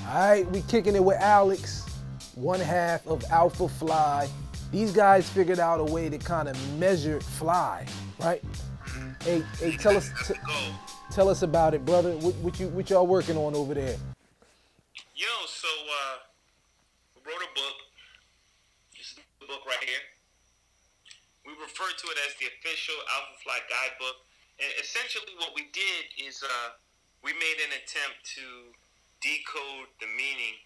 All right, we kicking it with Alex, one half of Alphafly. These guys figured out a way to kind of measure fly, right? Hey, tell us about it, brother. What y'all working on over there? Yo, so we wrote a book. This is the book right here. We refer to it as the official Alphafly guidebook. And essentially what we did is we made an attempt to decode the meaning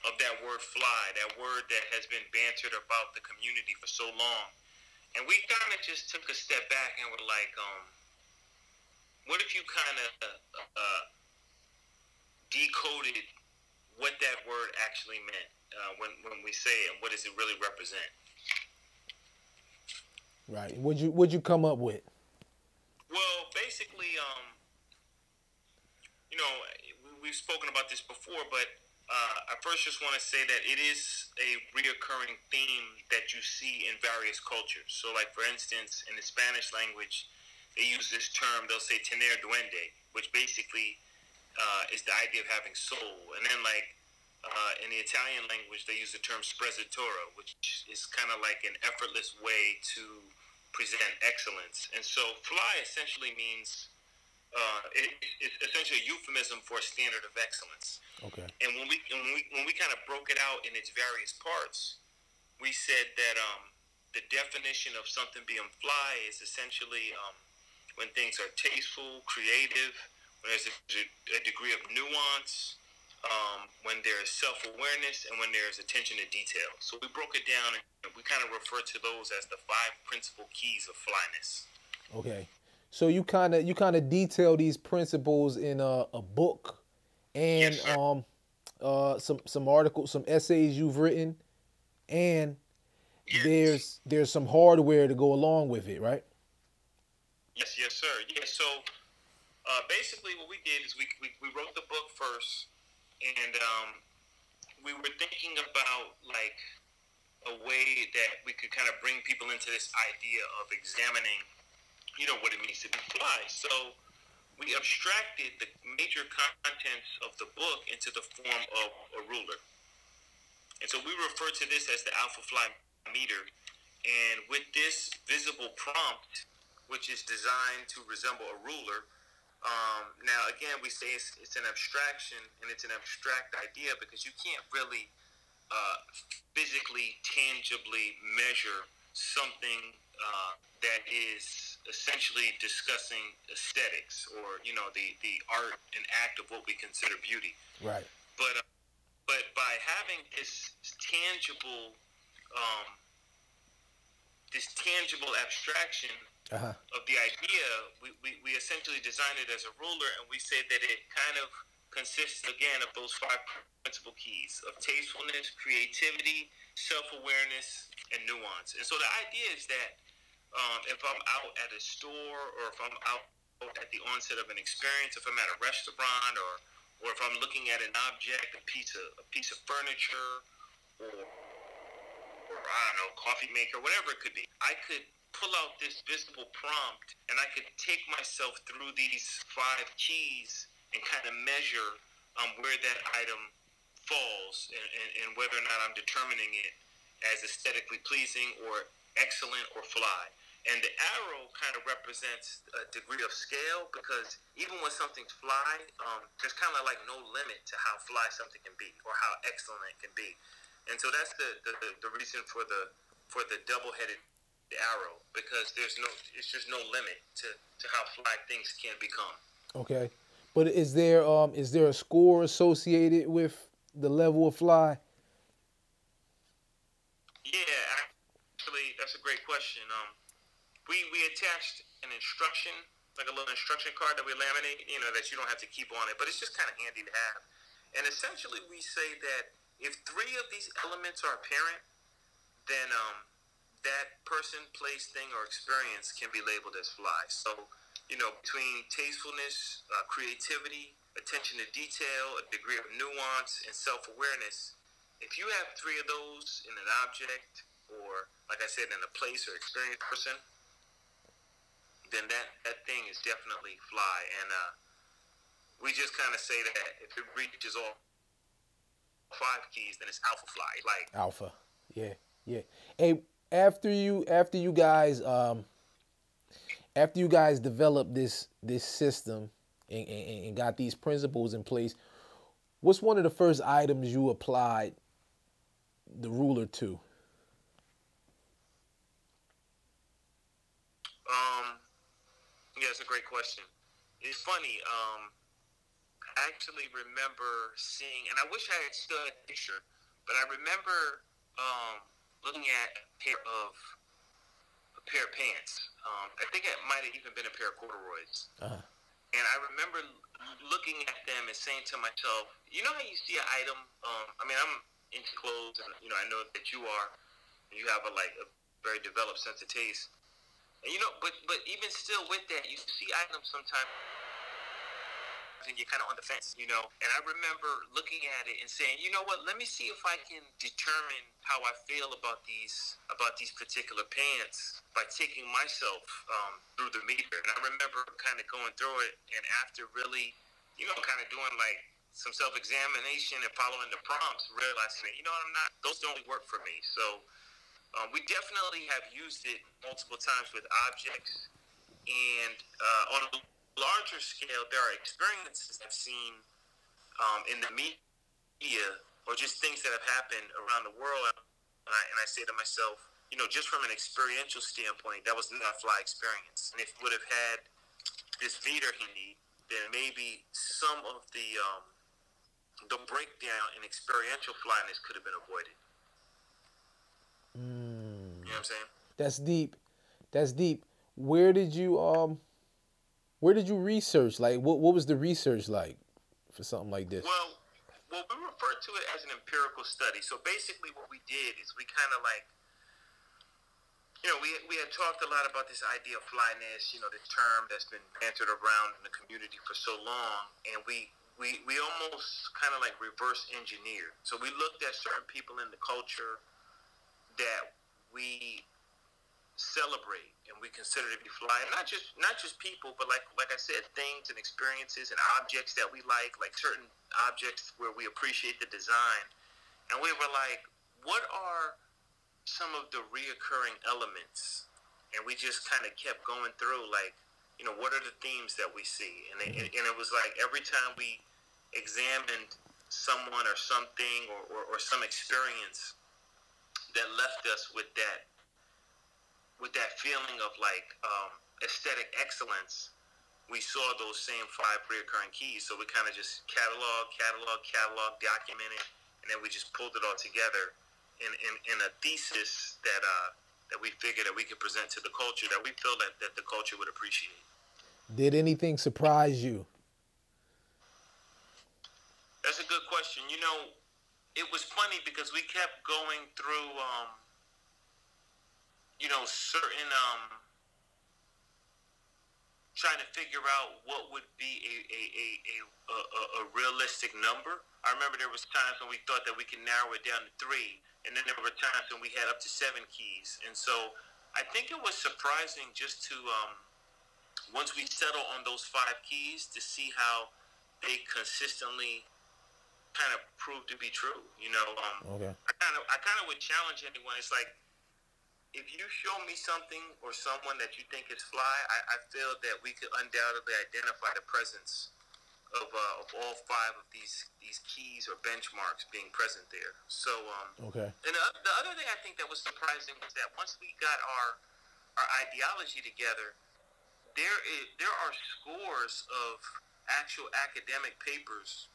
of that word fly, that word that has been bantered about the community for so long. And we kind of just took a step back and were like, what if you kind of decoded what that word actually meant when we say it, and what does it really represent? Right. What'd you come up with? Well, basically, you know, we've spoken about this before, but I first just want to say that it is a reoccurring theme that you see in various cultures. So, like, for instance, in the Spanish language, they use this term, they'll say tener duende, which basically is the idea of having soul. And then, like, in the Italian language, they use the term sprezzatura, which is kind of like an effortless way to present excellence. And so fly essentially means, it's essentially a euphemism for a standard of excellence. Okay. And when we kind of broke it out in its various parts, we said that the definition of something being fly is essentially when things are tasteful, creative, when there's a degree of nuance, when there's self-awareness, and when there's attention to detail. So we broke it down, and we kind of refer to those as the 5 principal keys of flyness. Okay. So you kind of detail these principles in a book and Yes, some articles, some essays you've written, and yes. there's some hardware to go along with it, right? Yes, sir. Yeah, so basically what we did is we wrote the book first, and we were thinking about, like, a way that we could kind of bring people into this idea of examining, you know, what it means to be fly. So we abstracted the major contents of the book into the form of a ruler. And so we refer to this as the Alphafly meter. And with this visible prompt, which is designed to resemble a ruler, now again, we say it's an abstraction, and it's an abstract idea because you can't really physically, tangibly measure something that is essentially discussing aesthetics, or, you know, the art and act of what we consider beauty. Right. But by having this tangible abstraction of the idea, we essentially designed it as a ruler, and we said that it kind of consists, again, of those 5 principal keys of tastefulness, creativity, self-awareness, and nuance. And so the idea is that if I'm out at a store, or if I'm out at the onset of an experience, if I'm at a restaurant, or if I'm looking at an object, a piece of furniture, or I don't know, coffee maker, whatever it could be, I could pull out this visible prompt, and I could take myself through these 5 keys and kind of measure where that item falls, and whether or not I'm determining it as aesthetically pleasing, or excellent, or fly. And the arrow kind of represents a degree of scale, because even when something's fly, there's kind of like no limit to how fly something can be, or how excellent it can be. And so that's the reason for the double-headed arrow, because it's just no limit to how fly things can become. Okay. But is there a score associated with the level of fly? Yeah, actually, that's a great question. We attached an instruction, like a little instruction card that we laminate, you know, that you don't have to keep on it, but it's just kind of handy to have. And essentially, we say that if 3 of these elements are apparent, then that person, place, thing, or experience can be labeled as fly. So, you know, between tastefulness, creativity, attention to detail, a degree of nuance, and self-awareness, if you have 3 of those in an object, or, like I said, in a place or experience person, then that thing is definitely fly. And we just kind of say that if it reaches all 5 keys, then it's Alphafly. Like Alpha. Yeah, yeah. Hey, after you guys developed this system and got these principles in place, what's one of the first items you applied the ruler to? Yeah, it's a great question. It's funny. I actually remember seeing, and I wish I had still had a picture, but I remember looking at a pair of pants. I think it might have even been a pair of corduroys. Uh-huh. And I remember looking at them and saying to myself, you know how you see an item? I mean, I'm into clothes, and I know that you are. And you have a very developed sense of taste. And but even still with that, you see items sometimes, and you're kind of on the fence, And I remember looking at it and saying, you know what? Let me see if I can determine how I feel about these particular pants by taking myself through the meter. And I remember kind of going through it, and after really, kind of doing some self-examination and following the prompts, realizing that, those don't really work for me. So we definitely have used it multiple times with objects, and on a larger scale, there are experiences I've seen in the media or just things that have happened around the world, and I say to myself, just from an experiential standpoint, that was not a fly experience. And if we would have had this meter handy, then maybe some of the breakdown in experiential flyness could have been avoided. You know what I'm saying? That's deep. That's deep. Where did you research? Like, what was the research like for something like this? Well, we refer to it as an empirical study. So basically what we did is we kind of we had talked a lot about this idea of flyness, this term that's been bantered around in the community for so long, and we almost kind of reverse engineered. So we looked at certain people in the culture that we celebrate and we consider to be fly, and not just people, but like I said, things and experiences and objects that we like certain objects where we appreciate the design. And we were like, what are some of the reoccurring elements? And we just kind of kept going through what are the themes that we see? And it was like every time we examined someone or something or some experience that left us with that feeling of aesthetic excellence, we saw those same 5 recurring keys. So we kind of just catalog, document it, and then we just pulled it all together in a thesis that we figured that we could present to the culture, that we feel that the culture would appreciate. Did anything surprise you? That's a good question. It was funny because we kept going through, certain, trying to figure out what would be a realistic number. I remember there was times when we thought that we could narrow it down to 3, and then there were times when we had up to 7 keys. And so I think it was surprising just to, once we settle on those 5 keys, to see how they consistently kind of proved to be true. Okay. I kind of would challenge anyone. It's like, if you show me something or someone that you think is fly, I feel that we could undoubtedly identify the presence of all 5 of these keys or benchmarks being present there. So okay. And the other thing I think that was surprising was that once we got our ideology together, there are scores of actual academic papers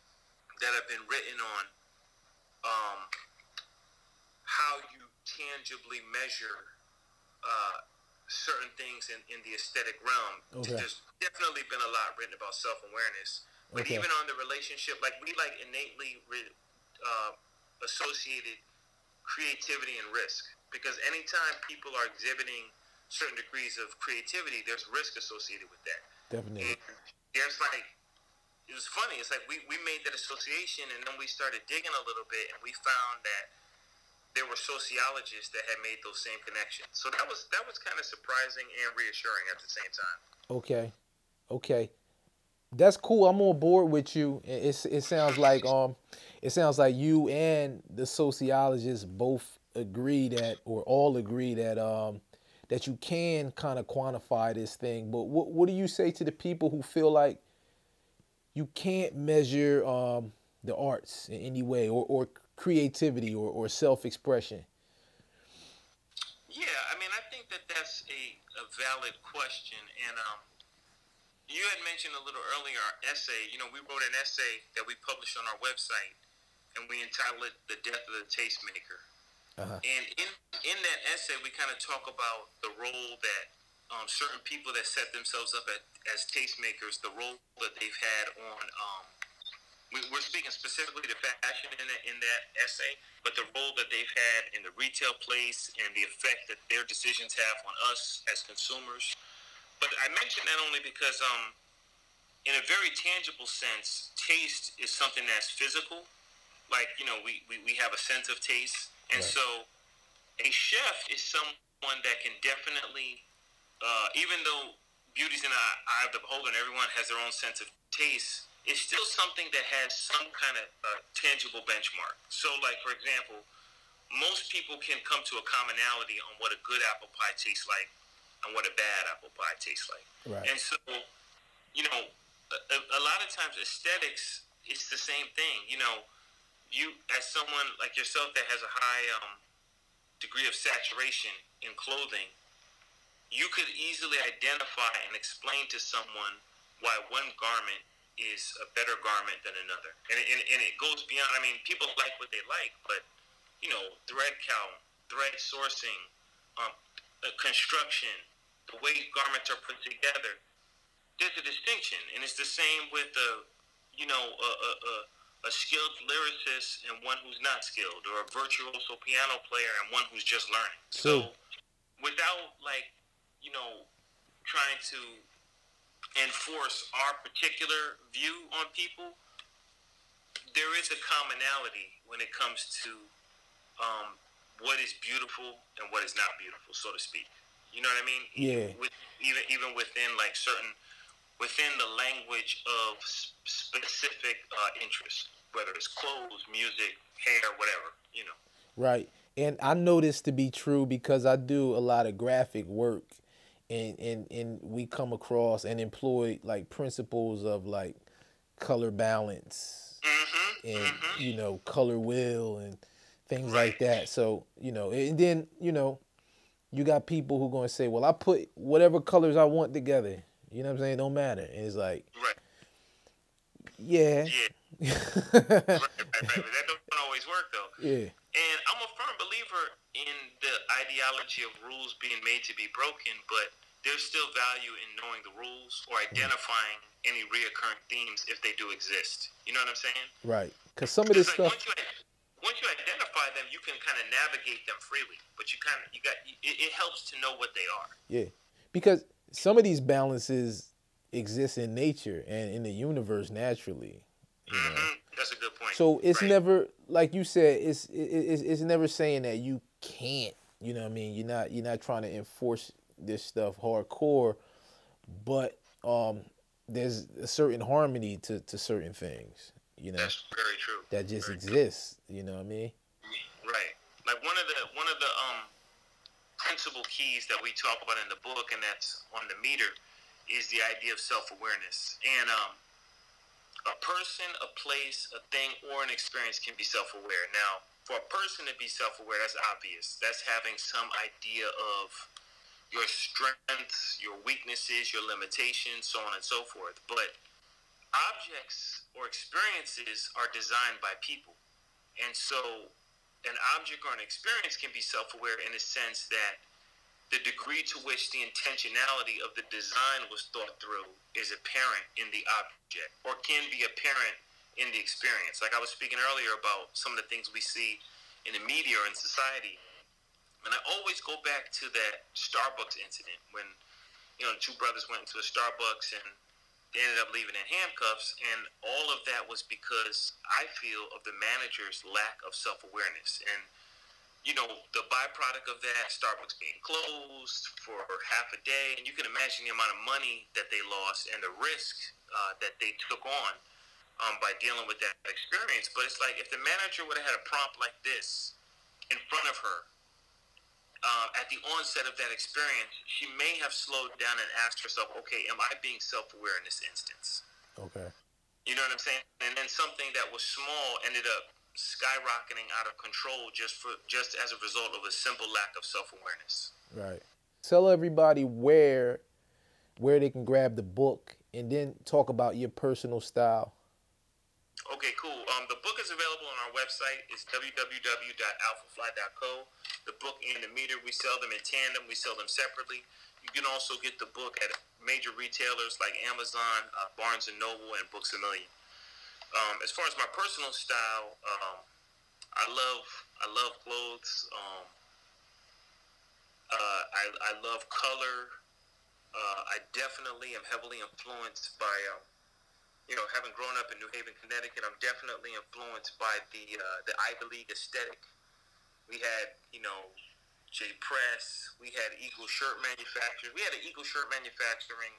that have been written on how you tangibly measure certain things in the aesthetic realm. Okay. There's definitely been a lot written about self-awareness, but okay. even on the relationship, we innately associated creativity and risk, because anytime people are exhibiting certain degrees of creativity, there's risk associated with that. Definitely. And there's it was funny. It's like we made that association, and then we started digging a little bit, and we found that there were sociologists that had made those same connections. So that was kind of surprising and reassuring at the same time. Okay. That's cool. I'm on board with you. It sounds like you and the sociologists both agree that, or all agree that that you can kind of quantify this thing. But what do you say to the people who feel like you can't measure the arts in any way, or creativity, or self-expression? Yeah, I mean, I think that that's a valid question. And you had mentioned a little earlier our essay. You know, we wrote an essay that we published on our website, and we entitled it "The Death of the Tastemaker." Uh-huh. And in that essay, we kind of talk about the role that certain people that set themselves up as tastemakers, the role that they've had on. We're speaking specifically to fashion in that essay, but the role that they've had in the retail place and the effect that their decisions have on us as consumers. But I mention that only because, in a very tangible sense, taste is something that's physical. Like, you know, we have a sense of taste. And Right. so a chef is someone that can definitely, even though beauty's in the eye of the beholder and everyone has their own sense of taste, it's still something that has some kind of tangible benchmark. So, like, for example, most people can come to a commonality on what a good apple pie tastes like and what a bad apple pie tastes like. Right. And so, you know, a lot of times aesthetics, it's the same thing. You know, you, as someone like yourself that has a high degree of saturation in clothing, you could easily identify and explain to someone why one garment is a better garment than another. And it goes beyond, I mean, people like what they like, but, you know, thread count, thread sourcing, construction, the way garments are put together, there's a distinction. And it's the same with, you know, a skilled lyricist and one who's not skilled, or a virtuoso piano player and one who's just learning. True. So without, like, you know, trying to enforce our particular view on people, there is a commonality when it comes to what is beautiful and what is not beautiful, so to speak. You know what I mean? Yeah. Even within, like, certain, within the language of specific interests, whether it's clothes, music, hair, whatever, you know. Right. And I know this to be true because I do a lot of graphic work, and we come across and employ like principles of like color balance and you know, color wheel and things Right. like that. So, you know, and then, you know, you got people who going to say, well, I put whatever colors I want together. You know what I'm saying? It don't matter. And it's like, Right. yeah. Yeah. Right. But that don't always work, though. Yeah. And I'm a firm believer in the ideology of rules being made to be broken, but there's still value in knowing the rules or identifying any reoccurring themes if they do exist. You know what I'm saying? Right. Because some of this Like, stuff. once you identify them, you can kind of navigate them freely. But it helps to know what they are. Yeah. Because some of these balances exist in nature and in the universe naturally. You know? That's a good point. So it's Right. never, like you said, it's never saying that you can't. You know what I mean? You're not trying to enforce this stuff hardcore, but there's a certain harmony to certain things. You know, That's very true. that just Very exists. You know what I mean? Right. Like one of the principal keys that we talk about in the book, and that's on the meter, is the idea of self-awareness. And a person, a place, a thing, or an experience can be self-aware. Now, for a person to be self-aware, that's obvious. That's having some idea of your strengths, your weaknesses, your limitations, so on and so forth. But objects or experiences are designed by people. And so an object or an experience can be self-aware in the sense that the degree to which the intentionality of the design was thought through is apparent in the object, or can be apparent in the experience. Like I was speaking earlier about some of the things we see in the media or in society. And I always go back to that Starbucks incident when, you know, two brothers went into a Starbucks and they ended up leaving in handcuffs. And all of that was because I feel of the manager's lack of self-awareness. And you know, the byproduct of that, Starbucks being closed for half a day, and you can imagine the amount of money that they lost and the risk that they took on by dealing with that experience. But it's like if the manager would have had a prompt like this in front of her at the onset of that experience, she may have slowed down and asked herself, okay, am I being self-aware in this instance? Okay. You know what I'm saying? And then something that was small ended up skyrocketing out of control just as a result of a simple lack of self-awareness. Right. Tell everybody where they can grab the book, and then talk about your personal style. Okay, cool. The book is available on our website. It's www.alphafly.co. The book and the meter, we sell them in tandem. We sell them separately. You can also get the book at major retailers like Amazon, Barnes & Noble, and Books A Million. As far as my personal style, I love clothes. I love color. I definitely am heavily influenced by having grown up in New Haven, Connecticut. I'm definitely influenced by the Ivy League aesthetic. We had, J Press. We had Eagle Shirt Manufacturers. We had an Eagle Shirt Manufacturing,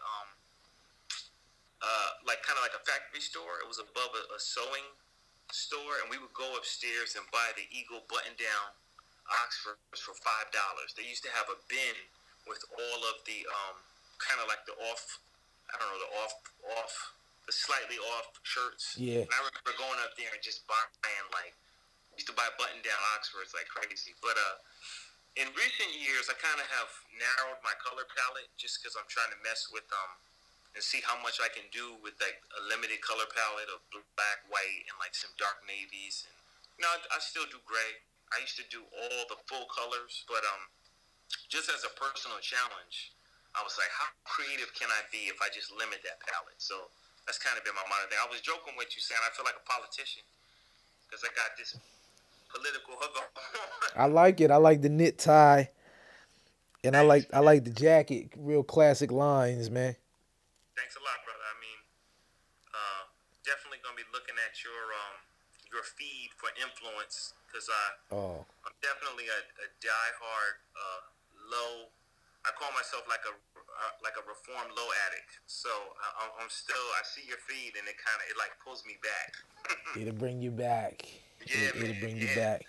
kind of like a factory store. It was above a sewing store, and we would go upstairs and buy the Eagle button-down Oxfords for $5. They used to have a bin with all of the kind of like the slightly off shirts. Yeah. And I remember going up there and just buying used to buy button-down Oxfords like crazy. But in recent years, I kind of have narrowed my color palette just because I'm trying to mess with and see how much I can do with like a limited color palette of black, white, and like some dark navies. And I still do gray. I used to do all the full colors, but just as a personal challenge, I was like, how creative can I be if I just limit that palette? So that's kind of been my mind thing. I was joking with you saying I feel like a politician because I got this political hook on. I like it. I like the knit tie, and I like the jacket. Real classic lines, man. Thanks a lot, brother. I mean, definitely gonna be looking at your feed for influence because I'm definitely a diehard low. I call myself like a reformed low addict. So I'm still. I see your feed and it like pulls me back. It'll bring you back. Yeah, It'll bring you back.